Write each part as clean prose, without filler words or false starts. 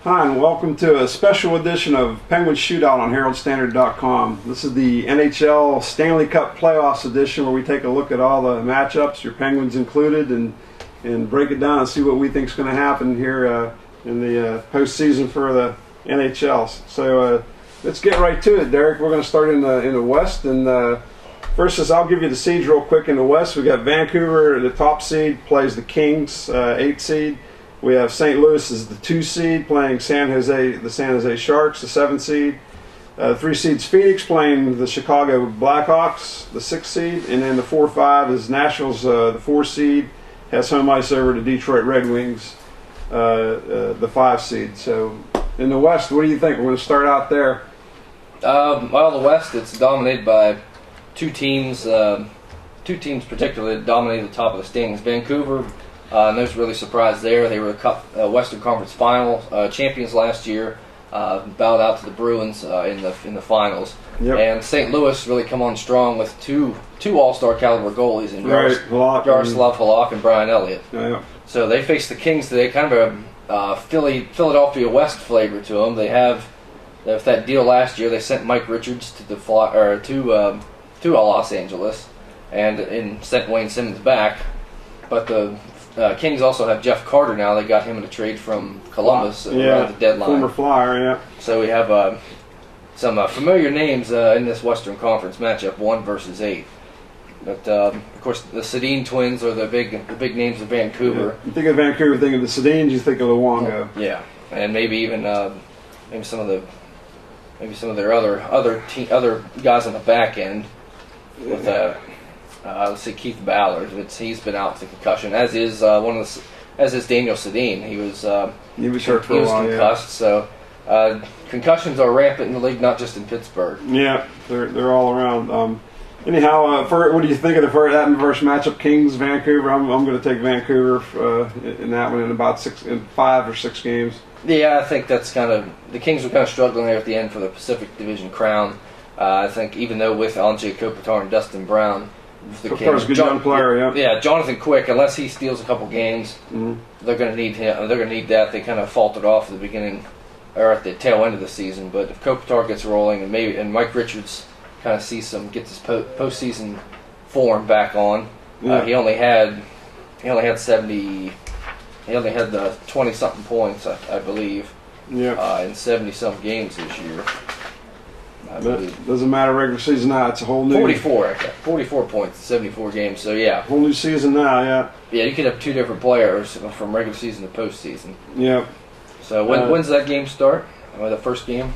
Hi, and welcome to a special edition of Penguins Shootout on Herald-Standard.com. This is the NHL Stanley Cup Playoffs edition where we take a look at all the matchups, your Penguins included, and break it down and see what we think is going to happen here in the postseason for the NHL. So let's get right to it, Derek. We're going to start in the West, and first is I'll give you the seeds real quick in the West. We got Vancouver, the top seed, plays the Kings, 8th seed. We have St. Louis as the 2 seed playing the San Jose Sharks, the 7th seed. 3 seeds Phoenix playing the Chicago Blackhawks, the 6th seed. And then the 4-5 is Nationals, the 4 seed, has home ice over the Detroit Red Wings, the 5 seed. So in the West, what do you think? We're going to start out there. Well, the West, it's dominated by two teams particularly that dominated the top of the standings. Vancouver, no really surprise there. They were the Western Conference Final champions last year. Bowed out to the Bruins in the finals. Yep. And St. Louis really come on strong with two All-Star caliber goalies in Jaroslav Halak and Brian Elliott. Yeah. So they face the Kings today. Kind of a Philadelphia West flavor to them. They have with that deal last year. They sent Mike Richards to Los Angeles, and sent Wayne Simmons back. But the Kings also have Jeff Carter now. They got him in a trade from Columbus around the deadline. Former Flyer, yeah. So we have some familiar names in this Western Conference matchup, 1 versus 8. But of course, the Sedin twins are the big names of Vancouver. Yeah. You think of Vancouver, think of the Sedins, you think of Luongo. Yeah, and maybe even some of their other guys on the back end with. Let's see, Keith Ballard. He's been out with a concussion, as is Daniel Sedin. He was hurt for a while. He was concussed. So concussions are rampant in the league, not just in Pittsburgh. Yeah, they're all around. Anyhow, what do you think of that first matchup, Kings Vancouver? I'm going to take Vancouver in that one in about 5 or 6 games. Yeah, I think that's the Kings were kind of struggling there at the end for the Pacific Division crown. I think even though with Anze Kopitar and Dustin Brown. Kopitar's a good young player, yeah. Yeah, Jonathan Quick, unless he steals a couple games, they're going to need him. They're going to need that. They kind of faltered off at the beginning, or at the tail end of the season. But if Kopitar gets rolling, and Mike Richards kind of gets his postseason form back on, he only had 70. He only had the 20-something points, I believe, in 70-some games this year. But doesn't matter regular season now. It's a whole new 44 points, 74 games. So yeah, whole new season now. Yeah. Yeah, you could have 2 different players from regular season to postseason. Yeah. So when's that game start? The first game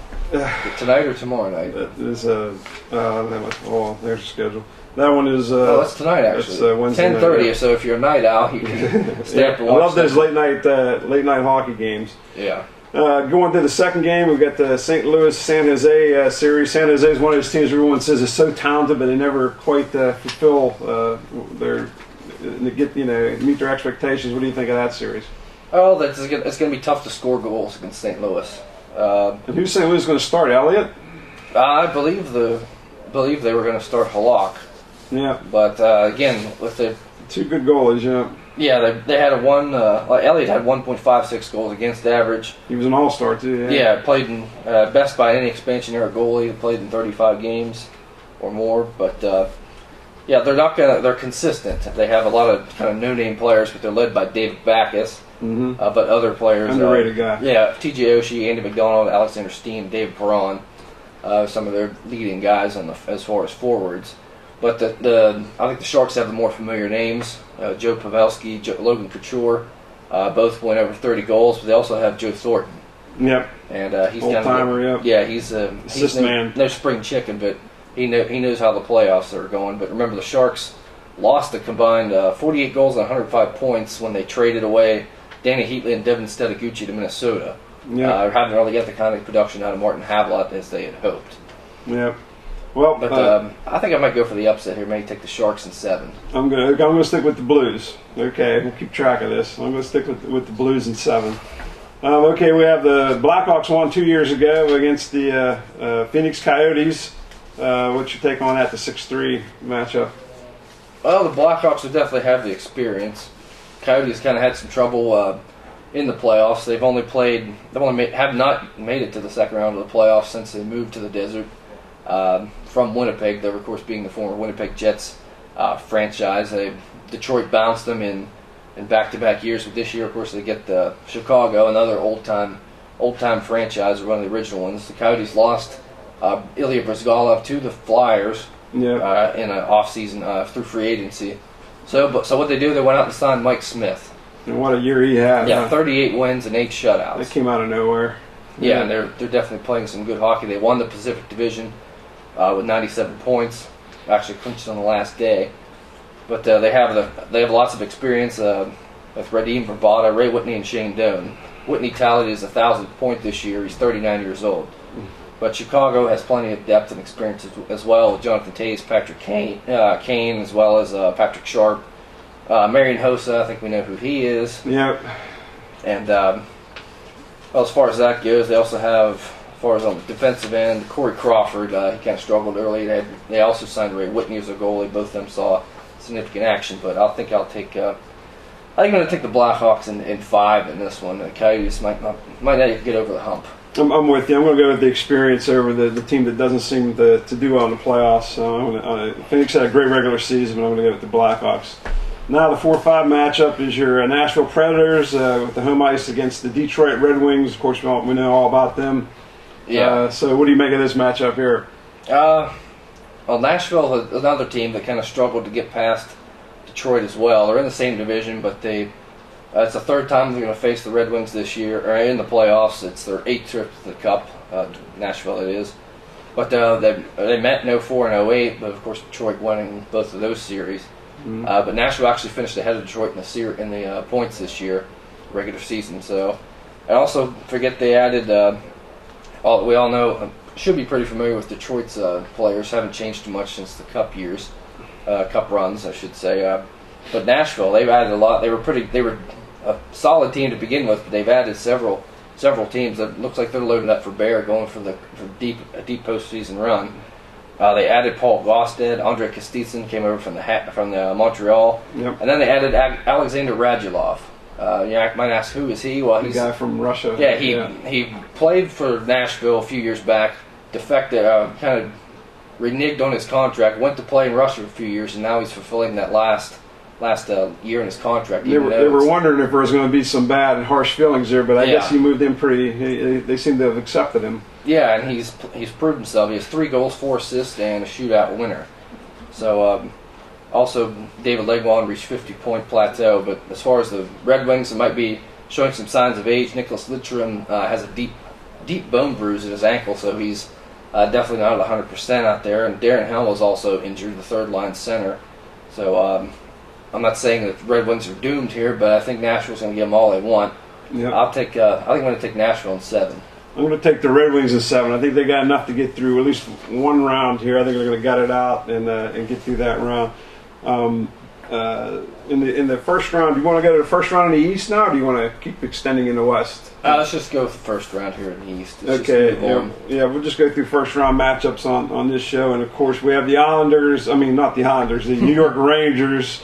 tonight or tomorrow night? There's there's the schedule. That one is. That's tonight actually. It's Wednesday 10:30. Night. So if you're a night owl, you can stay up and watch. I love those late night hockey games. Yeah. Going to the second game, we've got the St. Louis San Jose series. San Jose is one of those teams everyone says is so talented, but they never quite fulfill meet their expectations. What do you think of that series? Oh, it's going to be tough to score goals against St. Louis. And who's St. Louis going to start? Elliott? I believe they were going to start Halak. Yeah. But again, with the 2 good goalies, yeah. Yeah, they had Elliott had 1.56 goals against average. He was an all-star too. Yeah, played in best by any expansion era goalie. Played in 35 games or more. But they're consistent. They have a lot of kind of no-name players, but they're led by David Backes. But other players, underrated guy. Yeah, T.J. Oshie, Andy McDonald, Alexander Steen, David Perron, some of their leading guys as far as forwards. But I think the Sharks have the more familiar names. Joe Pavelski, Logan Couture, both went over 30 goals, but they also have Joe Thornton. Yep. And he's old-timer, yep. Yeah, he's no spring chicken, but he knows how the playoffs are going. But remember, the Sharks lost a combined 48 goals and 105 points when they traded away Danny Heatley and Devin Stedagucci to Minnesota. Yeah. Haven't really got the kind of production out of Martin Havlat as they had hoped. Yep. Well, but I think I might go for the upset here. Maybe take the Sharks in 7. I'm gonna stick with the Blues. Okay, we'll keep track of this. I'm gonna stick with the Blues in 7. Okay, we have the Blackhawks won 2 years ago against the Phoenix Coyotes. What's your take on that? The 6-3 matchup. Well, the Blackhawks would definitely have the experience. Coyotes kind of had some trouble in the playoffs. Have not made it to the second round of the playoffs since they moved to the desert from Winnipeg. They were, of course, being the former Winnipeg Jets franchise. Detroit bounced them in back-to-back years. But this year, of course, they get the Chicago, another old-time franchise, one of the original ones. The Coyotes lost Ilya Bryzgalov to the Flyers in an off-season through free agency. So what they do, they went out and signed Mike Smith. And what a year he had. Yeah, 38 wins and 8 shutouts. That came out of nowhere. Yeah, and they're definitely playing some good hockey. They won the Pacific Division with 97 points. Actually clinched on the last day. But they have lots of experience with Radim Vrbata, Ray Whitney, and Shane Doan. Whitney tallied his 1,000th point this year. He's 39 years old. But Chicago has plenty of depth and experience as well, with Jonathan Toews, Patrick Kane, as well as Patrick Sharp. Marian Hossa, I think we know who he is. Yep. And as far as that goes, they also have, as far as on the defensive end, Corey Crawford. He kind of struggled early. They also signed Ray Whitney as a goalie. Both of them saw significant action. But I think I'm going to take the Blackhawks in 5 in this one. The Coyotes might not get over the hump. I'm with you. I'm going to go with the experience over the team that doesn't seem to do well in the playoffs. So Phoenix had a great regular season, but I'm going to go with the Blackhawks. Now the 4-5 matchup is your Nashville Predators with the home ice against the Detroit Red Wings. Of course, we know all about them. Yeah. So what do you make of this matchup here? Well, Nashville is another team that kind of struggled to get past Detroit as well. They're in the same division, but it's the third time they're going to face the Red Wings this year, or in the playoffs. It's their 8th trip to the Cup, Nashville it is. But they met in 04 and 08, but of course Detroit winning both of those series. Mm-hmm. But Nashville actually finished ahead of Detroit in the points this year, regular season. So, and also forget they added. We all know, should be pretty familiar with Detroit's players. Haven't changed too much since the Cup years, Cup runs, I should say. But Nashville, they've added a lot. They were a solid team to begin with, but they've added several teams that looks like they're loading up for bear, going for a deep postseason run. They added Paul Gausted. Andre Kostitsyn came over from the Montreal. Yep. And then they added Alexander Radulov. You might ask, who is he? Well, he's the guy from Russia. Yeah, he played for Nashville a few years back, defected, kind of reneged on his contract, went to play in Russia for a few years, and now he's fulfilling that last year in his contract. They were wondering if there was going to be some bad and harsh feelings there, but I guess he moved in they seem to have accepted him. Yeah, and he's proved himself. He has 3 goals, 4 assists, and a shootout winner. So, also David Legwand reached 50-point plateau. But as far as the Red Wings, it might be showing some signs of age. Nicholas Lidstrom has a deep bone bruise in his ankle, so he's definitely not at 100% out there. And Darren Helm is also injured, the third-line center. So I'm not saying that the Red Wings are doomed here, but I think Nashville's going to give them all they want. Yep. I think I'm going to take Nashville in 7. I'm going to take the Red Wings in 7. I think they got enough to get through at least one round here. I think they're going to gut it out and get through that round. In the first round, do you want to go to the first round in the East now, or do you want to keep extending in the West? Let's just go with the first round here in the East. Okay, we'll just go through first round matchups on this show, and of course we have the Islanders. I mean, not the Islanders, the New York Rangers.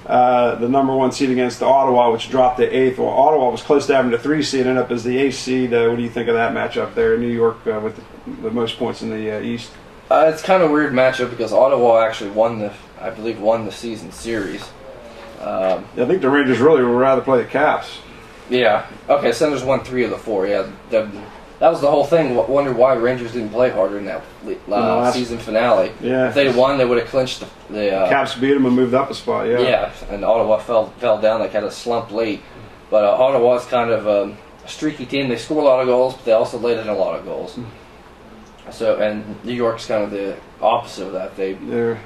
The number 1 seed against the Ottawa, which dropped to 8th. Well, Ottawa was close to having the 3 seed, ended up as the 8th seed. What do you think of that matchup there? New York with the most points in the East. It's kind of a weird matchup because Ottawa actually won the season series. I think the Rangers really would rather play the Caps. Yeah. Okay, Senators won 3 of the 4. Yeah. That was the whole thing. Wonder why Rangers didn't play harder in that season finale. Yeah. If they'd won, they would have clinched the Caps beat them and moved up a spot. Yeah. Yeah, and Ottawa fell down. They had a slump late, but Ottawa's kind of a streaky team. They score a lot of goals, but they also laid in a lot of goals. So, and New York's kind of the opposite of that. They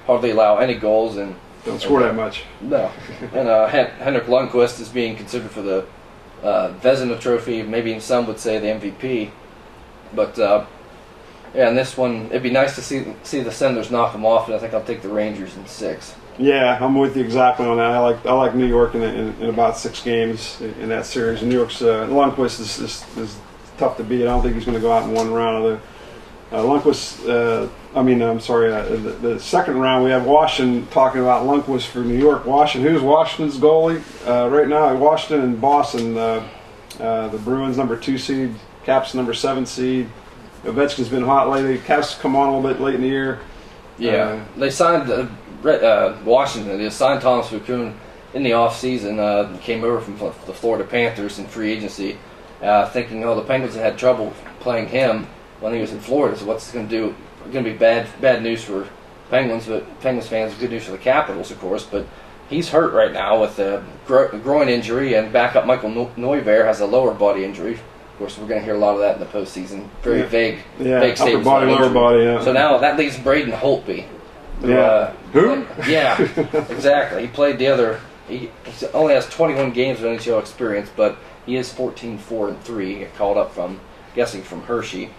hardly allow any goals and don't score that much. No. And Henrik Lundqvist is being considered for the Vezina Trophy. Maybe some would say the MVP. But in this one, it'd be nice to see the Senators knock them off, and I think I'll take the Rangers in 6. Yeah, I'm with you exactly on that. I like New York in about 6 games in that series. New York's Lundqvist is tough to beat. I don't think he's going to go out in one round. Lundqvist. The second round we have Washington talking about Lundqvist for New York. Washington. Who's Washington's goalie right now? Washington and Boston. The Bruins number 2 seed, Caps number 7 seed. Ovechkin's been hot lately. Caps come on a little bit late in the year. Yeah, they signed Washington. They signed Thomas Vokoun in the offseason. Came over from the Florida Panthers in free agency, thinking, the Penguins had trouble playing him when he was in Florida. So what's going to do? Going to be bad news for Penguins, but Penguins fans, good news for the Capitals, of course. But he's hurt right now with a groin injury, and backup Michael Neuvirth has a lower body injury. Of course, we're going to hear a lot of that in the postseason. Very vague statements. Upper body, lower body, yeah. So now that leaves Braden Holtby. Who? Yeah, exactly. He played the other. He only has 21 games of NHL experience, but he is 14-4-3. He got called up from Hershey.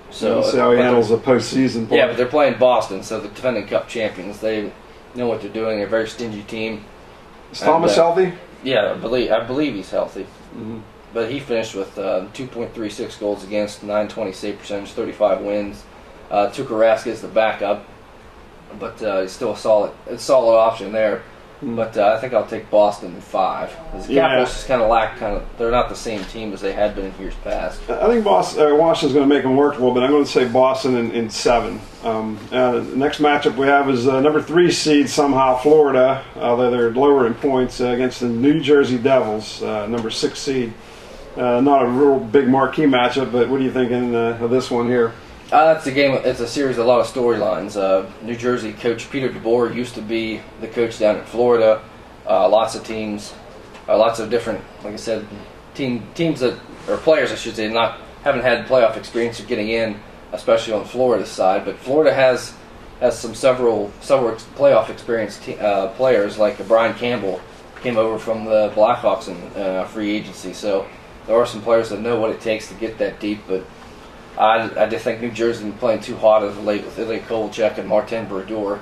So we'll see how he handles the postseason. Yeah, but they're playing Boston, so the defending Cup champions. They know what they're doing. They're a very stingy team. Is Thomas healthy? Yeah, I believe he's healthy. Mm-hmm. But he finished with 2.36 goals against, 920 save percentage, 35 wins. Tuukka Rask is the backup, but he's still a solid option there. Mm-hmm. But I think I'll take Boston in 5. The Capitals just kind of they're not the same team as they had been in years past. I think Washington's going to make them work a little bit. I'm going to say Boston in 7. The next matchup we have is number 3 seed somehow Florida, although they're lower in points, against the New Jersey Devils, number 6 seed. Not a real big marquee matchup, but what are you thinking of this one here? It's a game. It's a series of a lot of storylines. New Jersey coach Peter DeBoer used to be the coach down in Florida. Lots of teams, lots of different, like I said, teams that, or players I should say, haven't had playoff experience of getting in, especially on Florida's side. But Florida has several playoff experienced players, like Brian Campbell came over from the Blackhawks in free agency. So there are some players that know what it takes to get that deep, but I just think New Jersey has been playing too hot as of late with Ilya Kovalchuk and Martin Brodeur.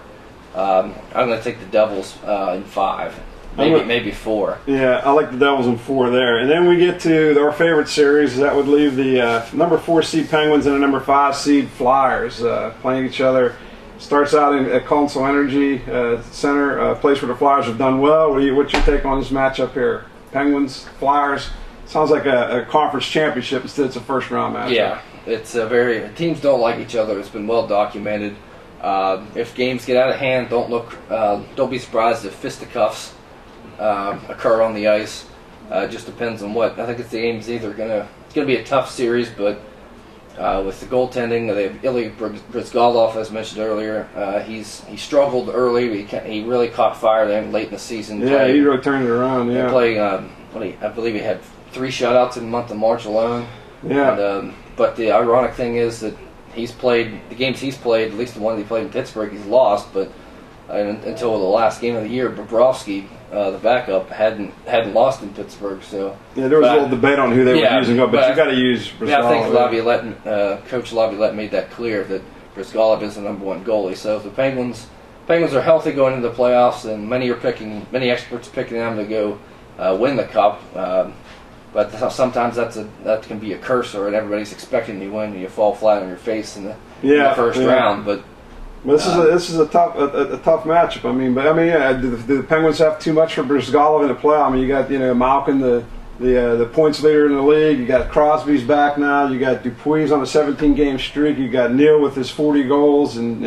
I'm going to take the Devils in 5, maybe 4. Yeah, I like the Devils in 4 there. And then we get to our favorite series. That would leave the number 4 seed Penguins and the number 5 seed Flyers playing each other. Starts out at Consol Energy Center, a place where the Flyers have done well. What's your take on this matchup here? Penguins, Flyers. Sounds like a conference championship instead it's a first round matchup. Yeah, it's teams don't like each other. It's been well documented. If games get out of hand, don't be surprised if fisticuffs occur on the ice. It just depends on what. I think the game's either it's gonna be a tough series, but with the goaltending, they have Ilya Bryzgalov, as mentioned earlier. He struggled early. He really caught fire then late in the season. Yeah, he really turned it around. Yeah, I believe he had 3 shutouts in the month of March alone. Yeah. And, but the ironic thing is that the games he's played, at least the one he played in Pittsburgh, he's lost. But until the last game of the year, Bobrovsky, the backup, hadn't lost in Pittsburgh. So yeah, there was a little debate on who they were using, but you got to use Bryzgalov. Yeah, I think Coach Laviolette made that clear that Bryzgalov is the number 1 goalie. So if the Penguins are healthy going into the playoffs, and many experts are picking them to go win the cup. But sometimes that can be a curse, or everybody's expecting you win and you fall flat on your face in the first round. But this is a tough matchup. Do the Penguins have too much for Bryzgalov in the playoff? You got Malkin, the points leader in the league. You got Crosby's back now. You got Dupuis on a 17-game streak. You got Neal with his 40 goals and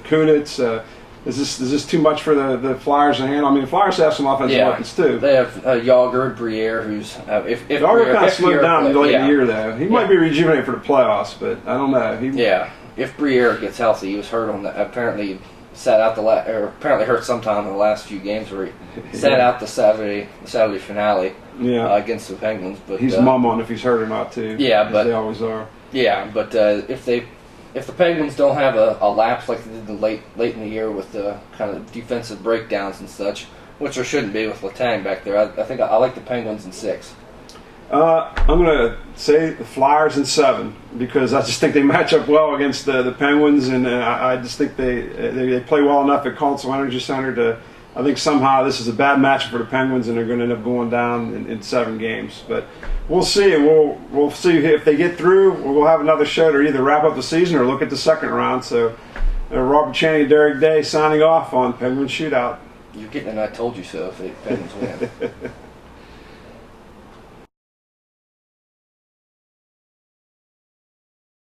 Kunitz. Is this too much for the Flyers to handle? The Flyers have some offensive weapons too. They have Yager, Briere, who's if Yager kind of slowed down late in the year though. He might be rejuvenated for the playoffs, but I don't know. If Briere gets healthy, he was hurt on apparently sat out apparently hurt sometime in the last few games where he sat out the Saturday finale against the Penguins. But he's mum on if he's hurt or not too. Yeah, but they always are. Yeah, but if the Penguins don't have a lapse like they did late in the year with the kind of defensive breakdowns and such, which there shouldn't be with Letang back there, I think I like the Penguins in 6. I'm going to say the Flyers in 7 because I just think they match up well against the Penguins, and I just think they play well enough at Consol Energy Center to. I think somehow this is a bad matchup for the Penguins, and they're going to end up going down in 7 games. But we'll see, and we'll see if they get through. We'll have another show to either wrap up the season or look at the second round. So, Robert Chaney, Derek Day signing off on Penguin Shootout. You're getting an I told you so if the Penguins win.